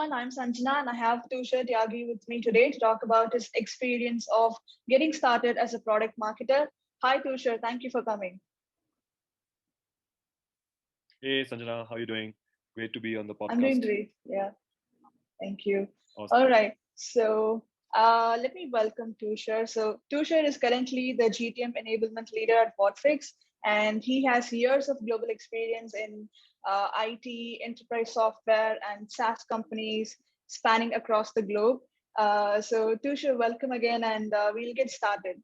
everyone, I'm Sanjana and I have Tushar Tyagi with me today to talk about his experience of getting started as a product marketer. Hi Tushar, thank you for coming. Hey Sanjana, how are you doing? Great to be on the I'm doing podcast. great. Yeah, thank you. All Awesome. right, so let me welcome Tushar. So Tushar is currently the GTM Enablement Leader at Whatfix, and he has years of global experience in IT, enterprise software, and SaaS companies spanning across the globe. So Tushar, welcome again, and we'll get started.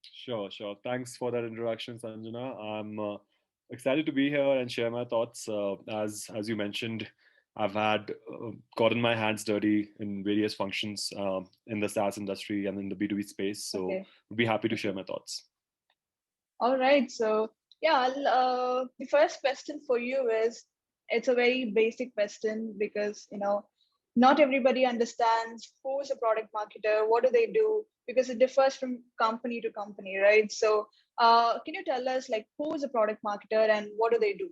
Sure. Thanks for that introduction, Sanjana. I'm excited to be here and share my thoughts. As you mentioned, I've had gotten my hands dirty in various functions in the SaaS industry and in the B2B space. So, Okay. would be happy to share Okay. my thoughts. All right. So yeah, the first question for you is it's a very basic question because not everybody understands who's a product marketer, what do they do, because it differs from company to company, right? So can you tell us like who is a product marketer and what do they do?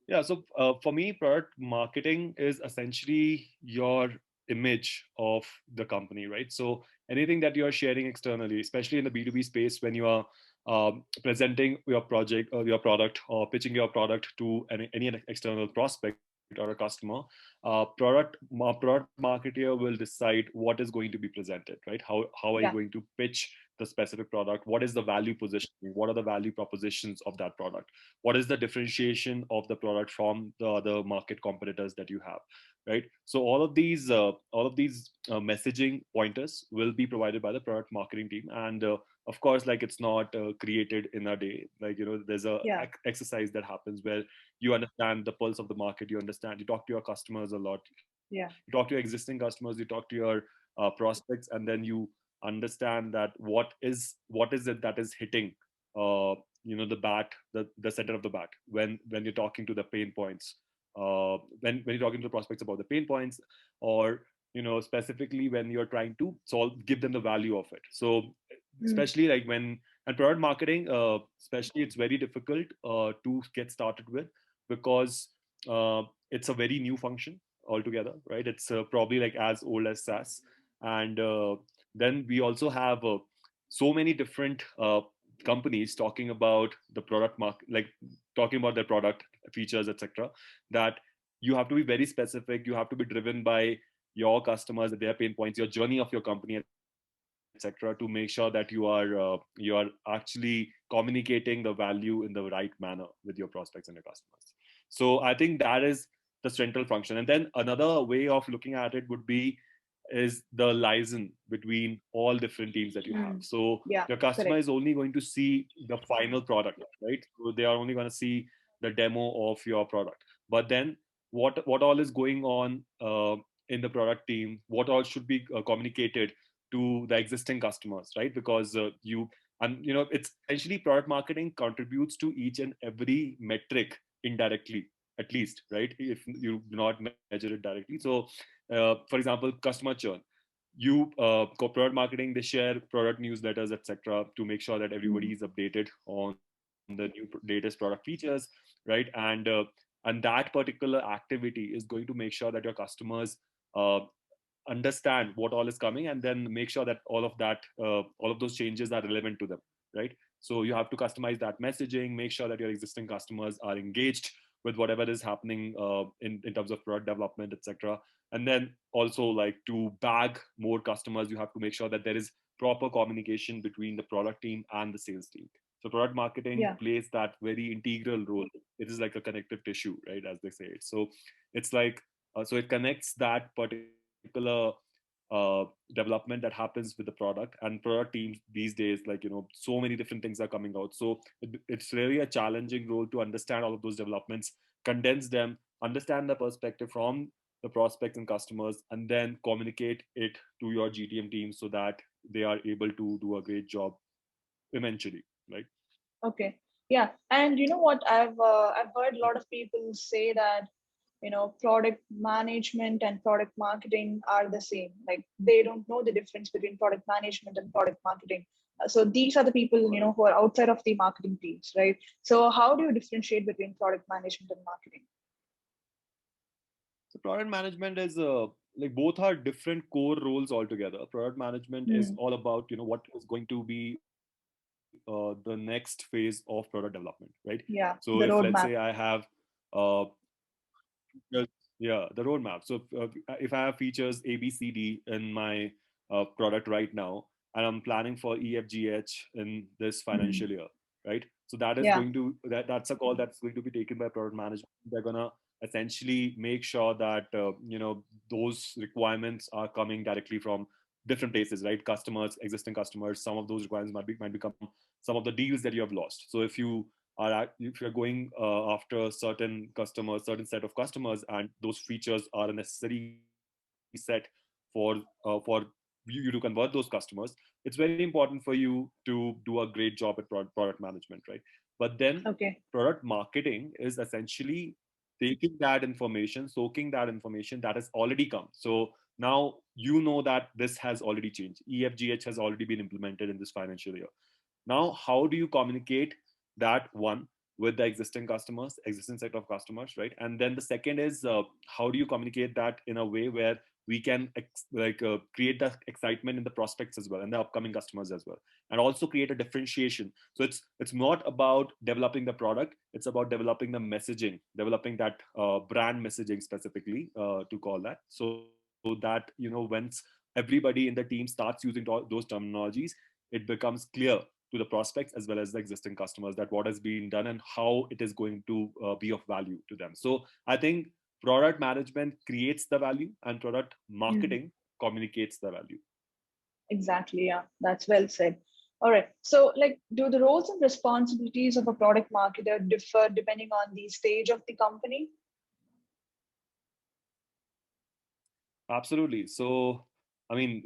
Yeah, so for me, product marketing is essentially your image of the company, right? So anything that you are sharing externally, especially in the B2B space, when you are presenting your project or your product or pitching your product to any external prospect or a customer, product marketer will decide what is going to be presented, right? How are you Yeah. going to pitch the specific product? What is the value positioning? What are the value propositions of that product? What is the differentiation of the product from the other market competitors that you have, right? So all of these messaging pointers will be provided by the product marketing team. And of course, like, it's not created in a day. Like, there's a Yeah. exercise that happens where you understand the pulse of the market. You talk to your customers a lot. Yeah. You talk to your existing customers, you talk to your prospects, and then you understand that what is it that is hitting uh, the center of the bat when you're talking to the pain points, when you're talking to the prospects about the pain points, or specifically when you're trying to give them the value of it. So Mm. especially like when and product marketing, especially, it's very difficult to get started with, because it's a very new function altogether, right? It's probably like as old as SaaS. And then we also have so many different companies talking about the product market, like talking about their product features, etc., that you have to be very specific. You have to be driven by your customers, their pain points, your journey of your company, etc., to make sure that you are actually communicating the value in the right manner with your prospects and your customers. So I think that is the central function. And then another way of looking at it would be is the liaison between all different teams that you have. Mm. So Yeah. your customer Correct. is only going to see the final product, right? So they are only going to see the demo of your product. But then what all is going on in the product team? What all should be communicated to the existing customers, right? Because it's essentially product marketing contributes to each and every metric indirectly, at least, right? If you do not measure it directly. So for example, customer churn, product marketing, they share product newsletters, etc., to make sure that everybody Mm. is updated on the latest product features, right? And that particular activity is going to make sure that your customers uh, understand what all is coming, and then make sure that all of those changes are relevant to them, right? So you have to customize that messaging, make sure that your existing customers are engaged with whatever is happening in terms of product development, etc. And then also, like, to bag more customers, you have to make sure that there is proper communication between the product team and the sales team. So product marketing Yeah. plays that very integral role. It is like a connective tissue, right, as they say it. So it's like so it connects that particular development that happens with the product. And product teams these days, like, so many different things are coming out. So it's really a challenging role to understand all of those developments, condense them, understand the perspective from the prospects and customers, and then communicate it to your GTM team so that they are able to do a great job eventually, right? Okay. Yeah. And you know what? I've heard a lot of people say that product management and product marketing are the same. Like they don't know the difference between product management and product marketing. So these are the people, who are outside of the marketing teams, right? So how do you differentiate between product management and marketing? So product management is like both are different core roles altogether. Product management is Hmm. all about what is going to be the next phase of product development, right? So if Yeah, let's say the I roadmap. have uh, yeah, the roadmap. So if I have features A, B, C, D in my product right now, and I'm planning for EFGH in this financial Hmm. year, right? So that is Yeah. going to that's a call that's going to be taken by product management. They're gonna essentially make sure that those requirements are coming directly from different places, right? Customers, existing customers. Some of those requirements might become some of the deals that you have lost. So if you're going after certain customers, certain set of customers, and those features are a necessary set for you to convert those customers, it's very important for you to do a great job at product management, right? But then Okay. product marketing is essentially taking that information, soaking that information that has already come. So now you know that this has already changed. EFGH has already been implemented in this financial year. Now, how do you communicate that one with the existing customers, existing set of customers, right? And then the second is how do you communicate that in a way where we can create that excitement in the prospects as well and the upcoming customers as well, and also create a differentiation. So it's not about developing the product; it's about developing the messaging, developing that brand messaging specifically to call that, so that once everybody in the team starts using those terminologies, it becomes clear to the prospects as well as the existing customers that what has been done and how it is going to be of value to them. So I think product management creates the value and product Hmm. marketing communicates the value. Exactly. Yeah, that's well said. All right. So, like, do the roles and responsibilities of a product marketer differ depending on the stage of the company? Absolutely. So, I mean,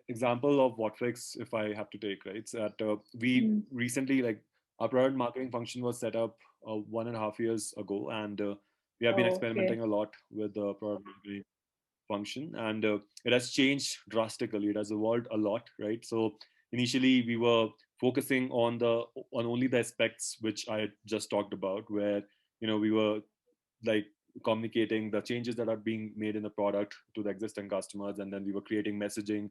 example of Whatfix, if I have to take, right? It's that we Hmm. recently, like, our product marketing function was set up 1.5 years ago, and we have been Oh, okay. experimenting a lot with the product marketing function, and it has changed drastically. It has evolved a lot, right? So initially, we were focusing on only the aspects which I just talked about, where we were like communicating the changes that are being made in the product to the existing customers, and then we were creating messaging,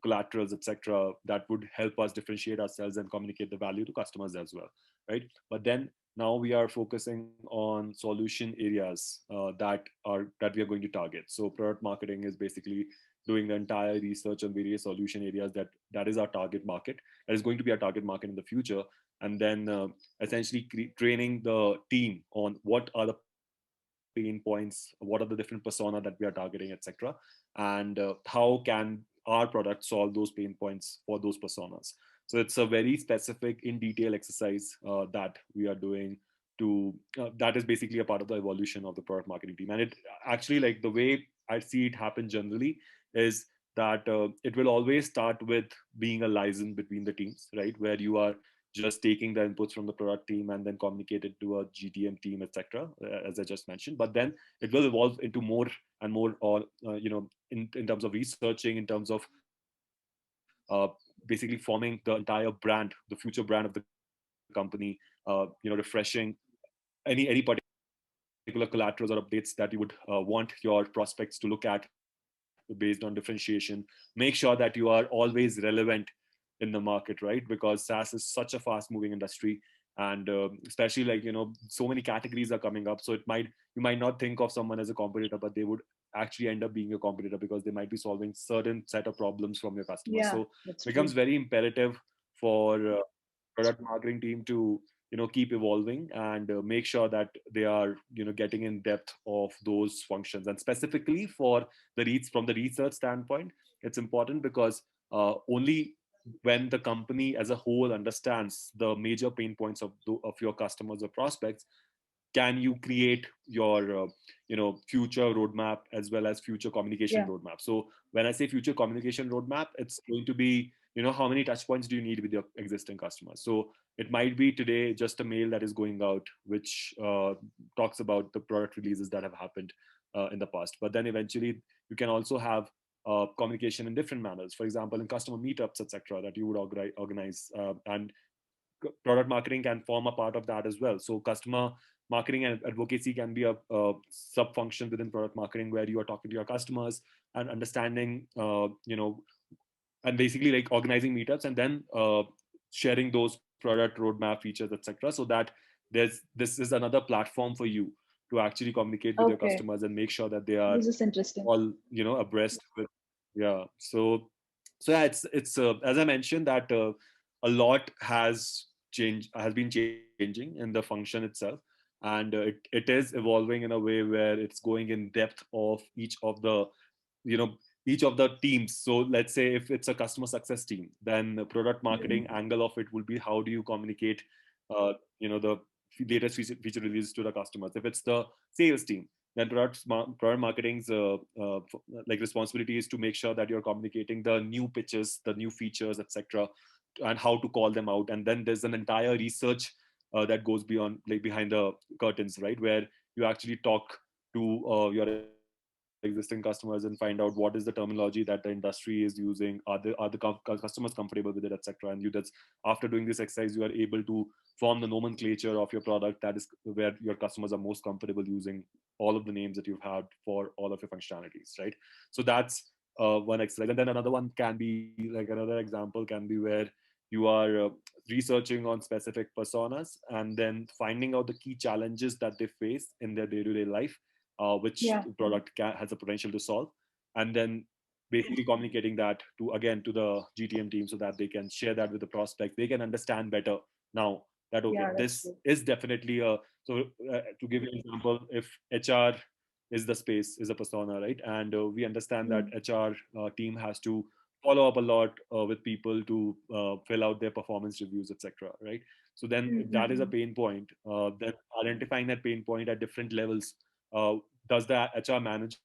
collaterals, etc., that would help us differentiate ourselves and communicate the value to customers as well, right? But then now we are focusing on solution areas that we are going to target. So product marketing is basically doing the entire research on various solution areas that is our target market, that is going to be our target market in the future, and then essentially training the team on what are the pain points, what are the different persona that we are targeting, etc., and how can our product solve those pain points for those personas. So it's a very specific in detail exercise that we are doing to that is basically a part of the evolution of the product marketing team. And it actually, like, the way I see it happen generally is that it will always start with being a liaison between the teams, right, where you are just taking the inputs from the product team and then communicate it to a GTM team, etc., as I just mentioned. But then it will evolve into more and more, or in terms of researching, in terms of basically forming the entire brand, the future brand of the company, refreshing any particular collaterals or updates that you would want your prospects to look at based on differentiation. Make sure that you are always relevant in the market, right? Because SaaS is such a fast moving industry, and especially, like, so many categories are coming up. So you might not think of someone as a competitor, but they would actually end up being a competitor because they might be solving certain set of problems from your customers. Yeah, So that's it becomes true. very imperative for product marketing team to keep evolving and make sure that they are getting in depth of those functions. And specifically for from the research standpoint, it's important because only when the company as a whole understands the major pain points of your customers or prospects can you create your future roadmap as well as future communication Yeah. roadmap. So when I say future communication roadmap, it's going to be how many touch points do you need with your existing customers. So it might be today just a mail that is going out which talks about the product releases that have happened in the past, but then eventually you can also have communication in different manners. For example, in customer meetups, etc., that you would organize, and product marketing can form a part of that as well. So customer marketing and advocacy can be a sub function within product marketing, where you are talking to your customers and understanding, and basically like organizing meetups, and then sharing those product roadmap features, etc., so that this is another platform for you to actually communicate with your Okay. customers and make sure that they are This is interesting. all abreast with. Yeah. So yeah, it's as I mentioned that a lot has been changing in the function itself, and it is evolving in a way where it's going in depth of you know each of the teams. So let's say if it's a customer success team, then the product marketing Mm. angle of it will be how do you communicate the latest feature releases to the customers. If it's the sales team, then product marketing's like responsibility is to make sure that you're communicating the new pitches, the new features, etc., and how to call them out. And then there's an entire research that goes beyond, like behind the curtains, right, where you actually talk to your existing customers and find out what is the terminology that the industry is using. Are the customers comfortable with it, etc. And you just, after doing this exercise, you are able to form the nomenclature of your product, that is where your customers are most comfortable using all of the names that you've had for all of your functionalities, right? So that's one exercise. And then another one can be, like another example can be where you are researching on specific personas and then finding out the key challenges that they face in their day-to-day life, which Yeah. the product has a potential to solve, and then basically communicating that to, again, to the GTM team, so that they can share that with the prospect. They can understand better now that, okay, Yeah, that's this true. is definitely a. So to give you an example, if HR is the space, is a persona, right, and we understand that Mm. HR team has to follow up a lot with people to fill out their performance reviews, etc., right? So then Mm, if mm, that is a mm. pain point, then identifying that pain point at different levels, uh, does the HR manager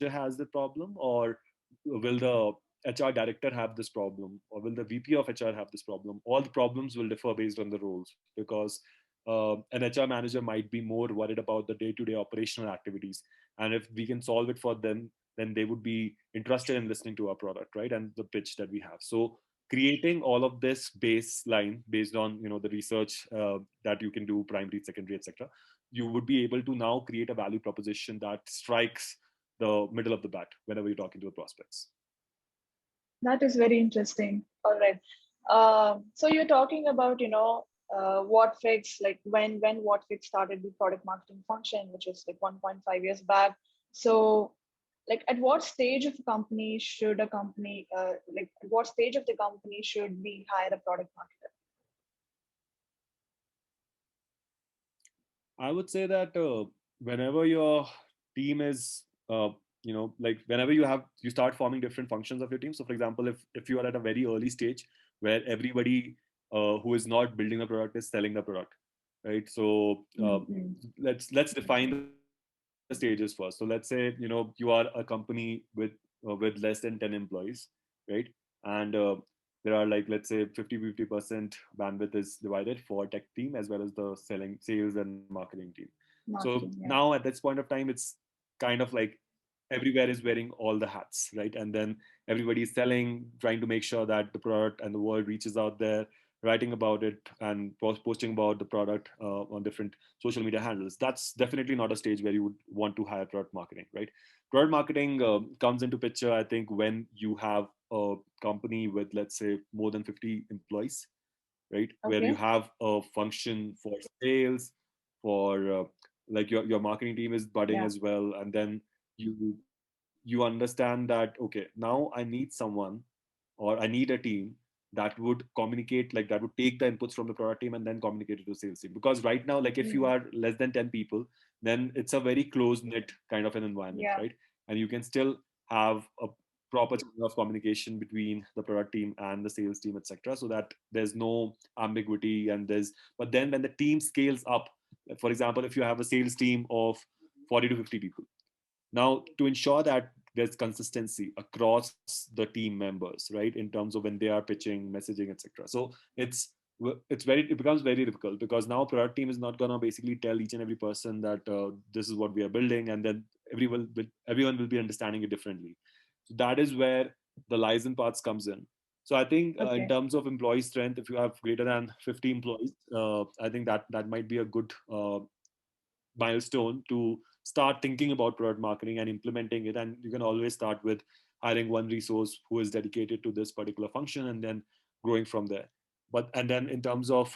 has the problem, or will the HR director have this problem, or will the VP of HR have this problem? All the problems will differ based on the roles, because an HR manager might be more worried about the day-to-day operational activities, and if we can solve it for them, then they would be interested in listening to our product, right, and the pitch that we have. So creating all of this baseline based on the research that you can do, primary, secondary, etc., you would be able to now create a value proposition that strikes the middle of the bat whenever you're talking to the prospects. That is very interesting. All right. So you're talking about, Whatfix, like when Whatfix started the product marketing function, which is like 1.5 years back. So, like, at what stage of a company should a company, like, at what stage of the company should we hire a product marketer? I would say that whenever your team is, like whenever you start forming different functions of your team. So, for example, if you are at a very early stage where everybody who is not building the product is selling the product, right? So Mm-hmm. let's define the stages first. So let's say you are a company with less than 10 employees, right? And there are, like, let's say 50% bandwidth is divided for tech team as well as the selling, sales and marketing team. So Marketing, yeah. now at this point of time, it's kind of like everywhere is wearing all the hats, right? And then everybody is selling, trying to make sure that the product and the world reaches out there, writing about it and posting about the product on different social media handles. That's definitely not a stage where you would want to hire product marketing, right? Product marketing comes into picture, I think, when you have a company with, let's say, more than 50 employees, right, where you Okay. have a function for sales, for like your marketing team is budding Yeah. as well, and then you understand that, okay, now I need someone, or I need a team that would communicate, like that would take the inputs from the product team and then communicate it to the sales team. Because right now, like if you Mm. are less than 10 people, then it's a very close knit kind of an environment, Yeah. right? And you can still have a proper channel of communication between the product team and the sales team, etc., so that there's no ambiguity. And there's But then when the team scales up, for example, if you have a sales team of 40 to 50 people, now, to ensure that there's consistency across the team members, right, in terms of when they are pitching, messaging, etc. So it becomes very difficult, because now product team is not gonna basically tell each and every person that this is what we are building, and then everyone will be understanding it differently. So that is where the liaison parts comes in. So I think in Okay. terms of employee strength, if you have greater than 50 employees, I think that might be a good milestone to start thinking about product marketing and implementing it. And you can always start with hiring one resource who is dedicated to this particular function, and then growing from there. But and then in terms of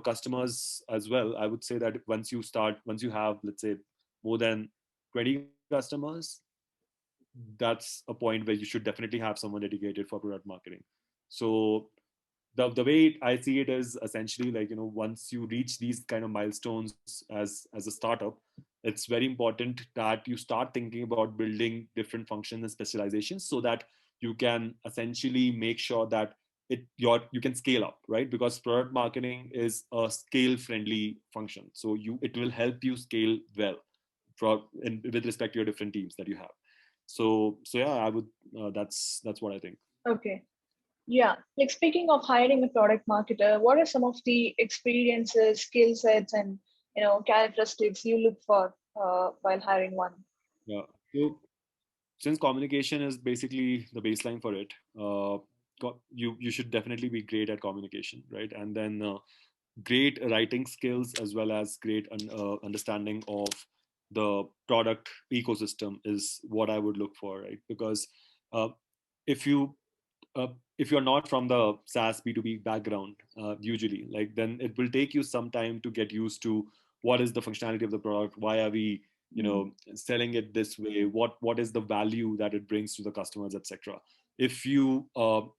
customers as well, I would say that once you have, let's say, more than 20 customers, that's a point where you should definitely have someone dedicated for product marketing. So the way I see it is essentially like, once you reach these kind of milestones as a startup, it's very important that you start thinking about building different functions and specializations so that you can essentially make sure that you can scale up, right? Because product marketing is a scale friendly function, so it will help you scale well with respect to your different teams that you have. So yeah, I would that's what I think. Okay. Yeah. Like speaking of hiring a product marketer, what are some of the experiences, skill sets, and characteristics you look for while hiring one? Yeah. So since communication is basically the baseline for it, you should definitely be great at communication, right? And then great writing skills as well as great understanding of the product ecosystem is what I would look for, right? Because uh, if you uh, if you're not from the SaaS B2B background, usually, like, then it will take you some time to get used to what is the functionality of the product, why are we, Mm. selling it this way, what is the value that it brings to the customers, etc. If you are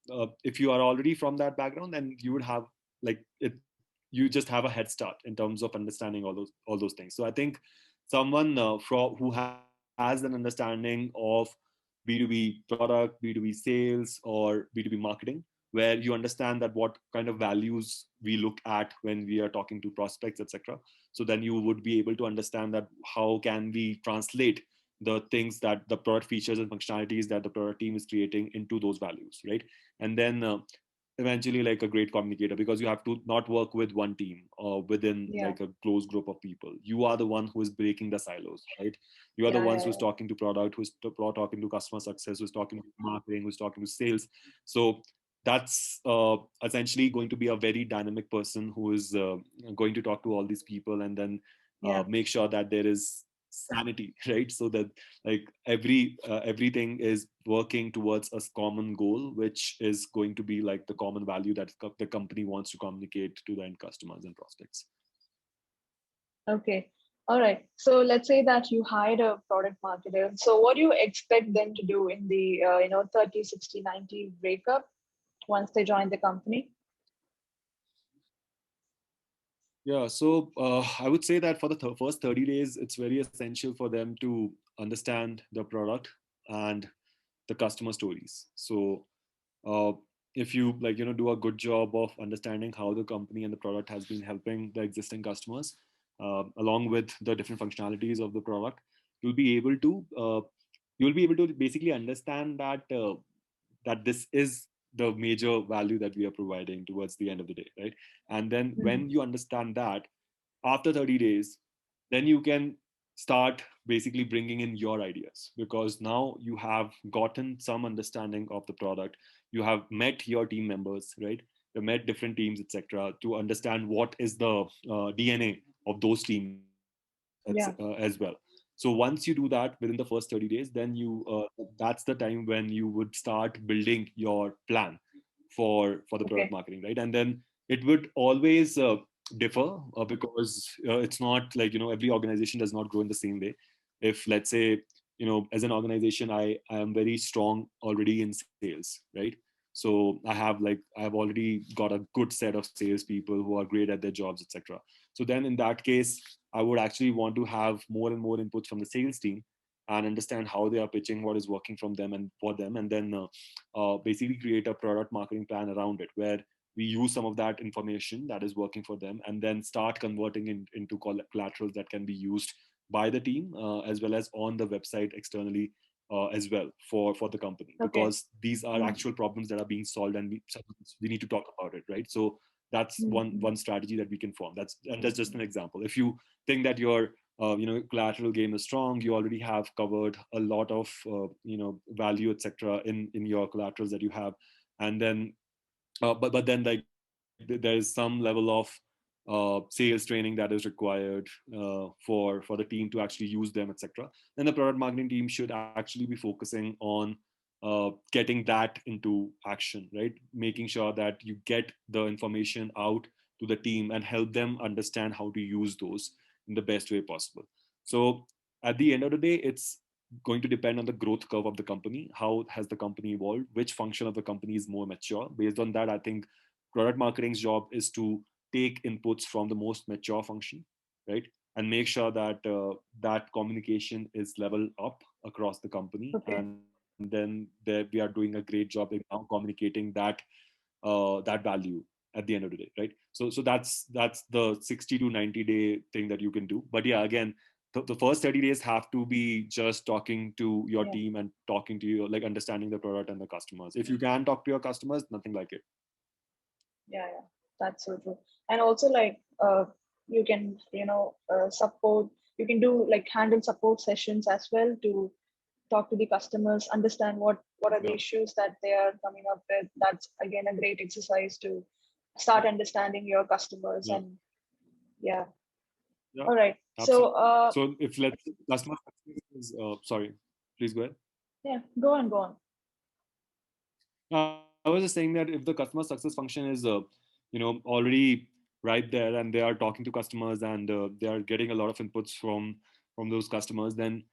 already from that background, then you would have, like, it you just have a head start in terms of understanding all those things. So I think someone who has an understanding of B2B product, B2B sales, or B2B marketing, where you understand that what kind of values we look at when we are talking to prospects, etc. So then you would be able to understand that how can we translate the things, that the product features and functionalities that the product team is creating, into those values, right? And then eventually, like, a great communicator, because you have to not work with one team or within Yeah. like a close group of people. You are the one who is breaking the silos, right? You are the Yeah. ones Yeah. who's Yeah. talking to product, who's talking to customer success, who's talking to marketing, who's talking to sales. So that's essentially going to be a very dynamic person who is going to talk to all these people, and then Yeah. make sure that there is sanity, right? So that, like, everything is working towards a common goal, which is going to be like the common value that the company wants to communicate to the end customers and prospects. Okay. All right. So let's say that you hired a product marketer. So what do you expect them to do in the 30, 60, 90 breakup once they join the company? Yeah, so I would say that for the first 30 days, it's very essential for them to understand the product and the customer stories. So uh, if you, like, do a good job of understanding how the company and the product has been helping the existing customers, along with the different functionalities of the product, you'll be able to you'll be able to basically understand that this is the major value that we are providing towards the end of the day, right? And then Mhm. when you understand that, after 30 days, then you can start basically bringing in your ideas, because now you have gotten some understanding of the product. You have met your team members, right? You met different teams, etc., to understand what is the DNA of those teams, Yeah. as well. So once you do that within the first 30 days, then that's the time when you would start building your plan for the product Okay. marketing, right? And then it would always differ, because it's not like, every organization does not grow in the same way. If, let's say, as an organization, I am very strong already in sales, right? So I have already got a good set of salespeople who are great at their jobs, etc. So then in that case, I would actually want to have more and more inputs from the sales team, and understand how they are pitching, what is working from them and for them, and then basically create a product marketing plan around it, where we use some of that information that is working for them, and then start converting into collaterals that can be used by the team, as well as on the website externally, as well for the company, Okay. because these are Mm. actual problems that are being solved, and we need to talk about it, right? So that's one Mm. one strategy that we can form. That's just an example. If you think that your collateral game is strong, you already have covered a lot of value, etc., in your collaterals that you have. And then but then like there is some level of sales training that is required for the team to actually use them, etc. Then the product marketing team should actually be focusing on getting that into action, right? Making sure that you get the information out to the team and help them understand how to use those in the best way possible. So at the end of the day, it's going to depend on the growth curve of the company. How has the company evolved? Which function of the company is more mature? Based on that, I think product marketing's job is to take inputs from the most mature function, right? And make sure that that communication is level up across the company. Okay. And then there, we are doing a great job in now communicating that value at the end of the day, right? So that's the 60 to 90-day thing that you can do. But yeah, again, the first 30 days have to be just talking to your Yeah. team and talking to you, like understanding the product and the customers. If you can talk to your customers, nothing like it. Yeah, yeah, that's so true. And also, like, you can, support. You can do like handle support sessions as well to talk to the customers, understand what are the Yeah, issues that they are coming up with. That's again a great exercise to start understanding your customers. yeah, And yeah, yeah, all right. So, absolutely. So if let's say customer success is sorry, please go ahead. yeah, go on, go on. I was just saying that if the customer success function is already right there, and they are talking to customers, and they are getting a lot of inputs from those customers, then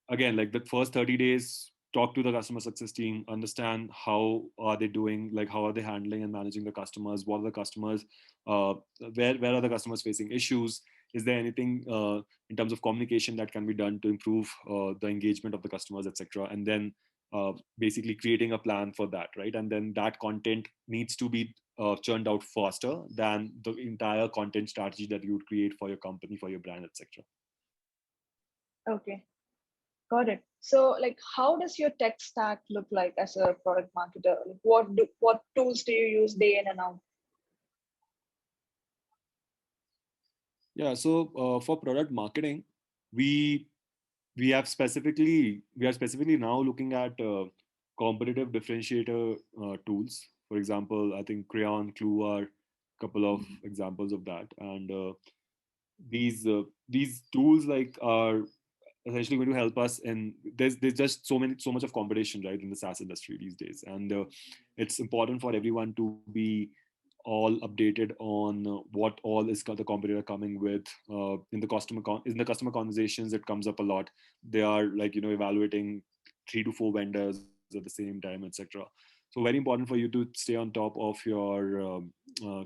again, like the first 30 days, talk to the customer success team, understand how are they doing, like how are they handling and managing the customers, what are the customers, uh, where are the customers facing issues, is there anything in terms of communication that can be done to improve the engagement of the customers, etc. And then basically creating a plan for that, right? And then that content needs to be churned out faster than the entire content strategy that you would create for your company, for your brand, etc. Okay, got it. So, like, how does your tech stack look like as a product marketer? Like, what tools do you use day in and out? Yeah, so for product marketing, we we are specifically now looking at competitive differentiator tools. For example, I think Crayon, Clue are a couple of Mhm. examples of that. And these tools like are essentially going to help us. And there's just so much of competition, right, in the SaaS industry these days. And it's important for everyone to be all updated on what all is the competitor coming with in the in the customer conversations. It comes up a lot. They are like evaluating 3 to 4 vendors at the same time, etc. So very important for you to stay on top of your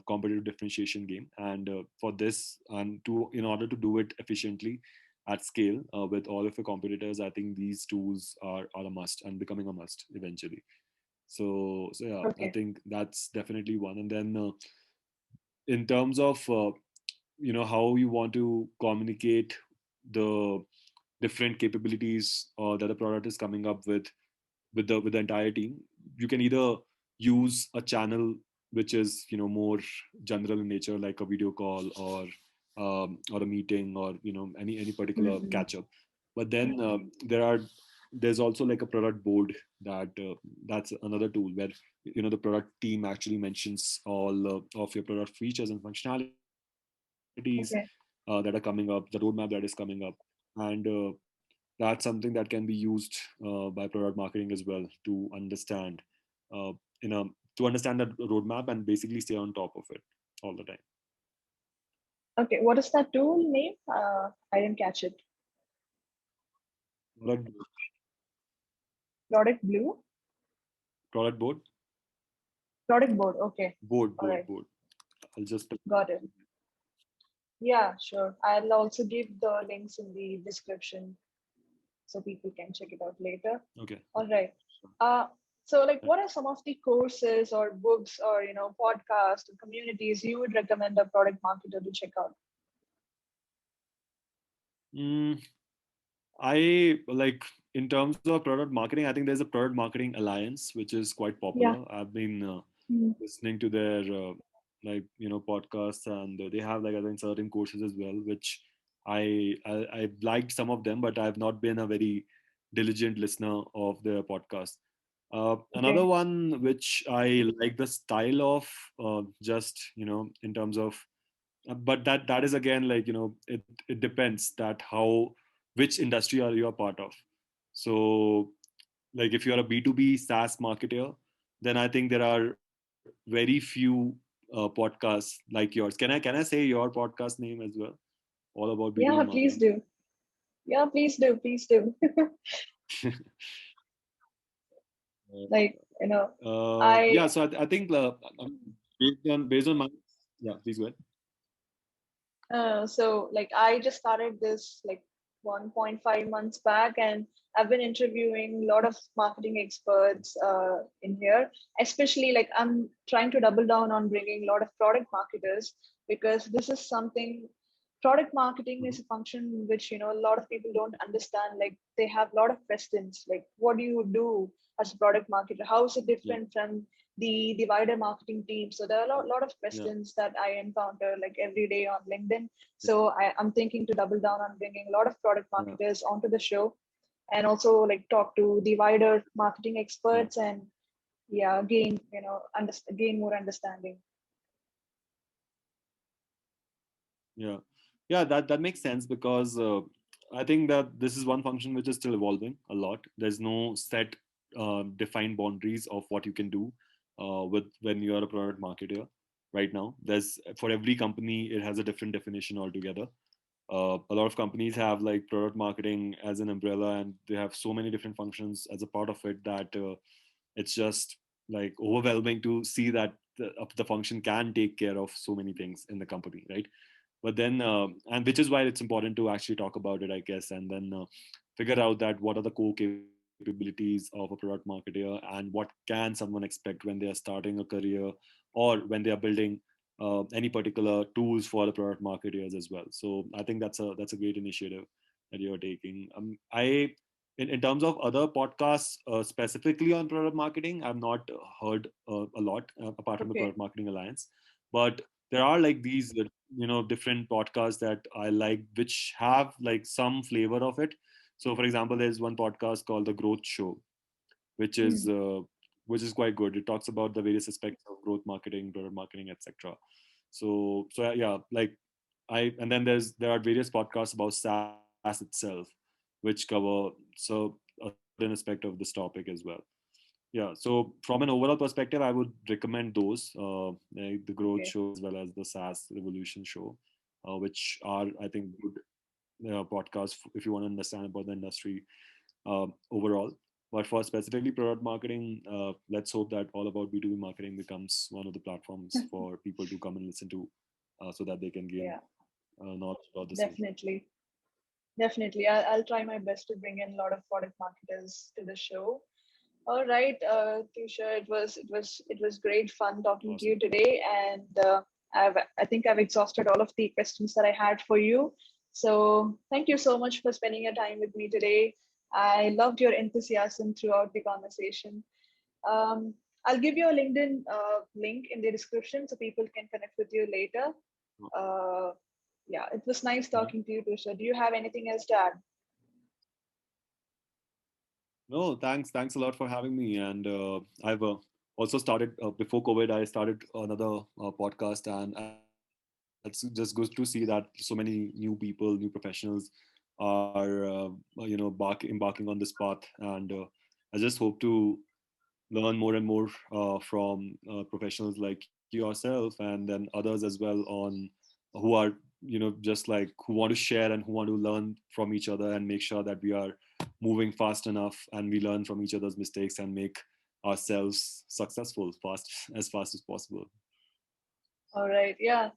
competitive differentiation game. And for this, and to in order to do it efficiently at scale with all of your competitors, I think these tools are a must and becoming a must eventually. So yeah, I Okay. think that's definitely one. And then in terms of how you want to communicate the different capabilities that the product is coming up with the entire team, you can either use a channel which is more general in nature, like a video call, or a meeting, or any particular Mhm. catch up. But then there's also like a product board that's another tool where the product team actually mentions all of your product features and functionalities that are Okay. coming up, the roadmap that is coming up. And that's something that can be used by product marketing as well to understand uh, in a to understand that roadmap and basically stay on top of it all the time. Okay. What is that tool name? I didn't catch it. Product Product Blue? product board Product Board. Okay. board All board right. board. I'll just Got it. Yeah, sure. I'll also give the links in the description so people can check it out later. okay. All right. Uh, so like Right. what are some of the courses or books or podcasts or communities you would recommend a product marketer to check out? Mm, I like in terms of product marketing, I think there's a product marketing alliance which is quite Yeah. popular. I've been Mm. listening to their like podcasts, and they have like I think certain courses as well, which I've liked some of them, but I've not been a very diligent listener of their podcast. Another Okay. one which I like the style of, just in terms of, but that is again, like, it depends that how, which industry are you a part of. So, like, if you're a B2B SaaS marketer, then I think there are very few podcasts like yours. Can I say your podcast name as well? All about B2B Yeah, marketing. please do. Yeah, please do. Please do. Like, Yeah, I so I think, based on my, yeah, please go ahead. So like I just started this like 1.5 months back, and I've been interviewing a lot of marketing experts in here. Especially like I'm trying to double down on bringing a lot of product marketers, because this is something, product marketing Mhm. is a function which a lot of people don't understand. Like they have a lot of questions, like what do you do as a product marketer? How is it Yeah, different from the wider marketing team? So there are lot of yeah, questions that I encounter like every day on LinkedIn. yeah, So I'm thinking to double down on bringing a lot of product yeah, marketers onto the show, and also like talk to the wider marketing yeah, experts, and yeah, gain gain more understanding. yeah, yeah. That makes sense because, I think that this is one function which is still evolving a lot. There's no set, defined boundaries of what you can do, with when you are a product marketer. Right now, there's, for every company, it has a different definition altogether. A lot of companies have like product marketing as an umbrella, and they have so many different functions as a part of it that, it's just like overwhelming to see that the function can take care of so many things in the company, right? But then, and which is why it's important to actually talk about it, I guess, and then, figure out that what are the core capabilities of a product marketer, and what can someone expect when they are starting a career, or when they are building, any particular tools for the product marketers as well. So I think that's a great initiative that you're taking. In terms of other podcasts, specifically on product marketing, I've not heard, a lot, apart from the Okay. Product Marketing Alliance. But there are like these, different podcasts that I like, which have like some flavor of it. So, for example, there's one podcast called The Growth Show, which is Hmm. uh, which is quite good. It talks about the various aspects of growth marketing, product marketing, etc. So yeah, like, I and then there are various podcasts about SaaS itself, which cover a certain aspect of this topic as well. Yeah, so from an overall perspective, I would recommend those, like the Growth Okay. Show as well as the SaaS Revolution Show, which are, I think, good, podcasts if you want to understand about the industry, overall. But for specifically product marketing, let's hope that All About B2B Marketing becomes one of the platforms for people to come and listen to, so that they can gain, Yeah, knowledge about the same. definitely. Definitely. I'll try my best to bring in a lot of product marketers to the show. All right, Tushar, it was great fun talking to Awesome. you today, and I think I've exhausted all of the questions that I had for you. So thank you so much for spending your time with me today. I loved your enthusiasm throughout the conversation. Um, I'll give you a LinkedIn link in the description so people can connect with you later. Uh, yeah, it was nice Mhm. talking to you, Tushar. Do you have anything else to add? No, thanks a lot for having me. And, I've, also started, before COVID. I started another, podcast, and it's just good to see that so many new people, new professionals are, embarking on this path. And, I just hope to learn more and more, from, professionals like yourself, and then others as well, on who are, just like, who want to share and who want to learn from each other, and make sure that we are moving fast enough, and we learn from each other's mistakes and make ourselves successful fast as possible. All right. Yeah.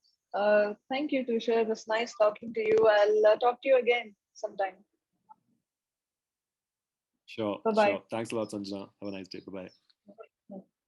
Thank you, Tushar. It was nice talking to you. I'll talk to you again sometime. Sure, Bye sure. bye. Thanks a lot, Sanjana. Have a nice day. Bye bye.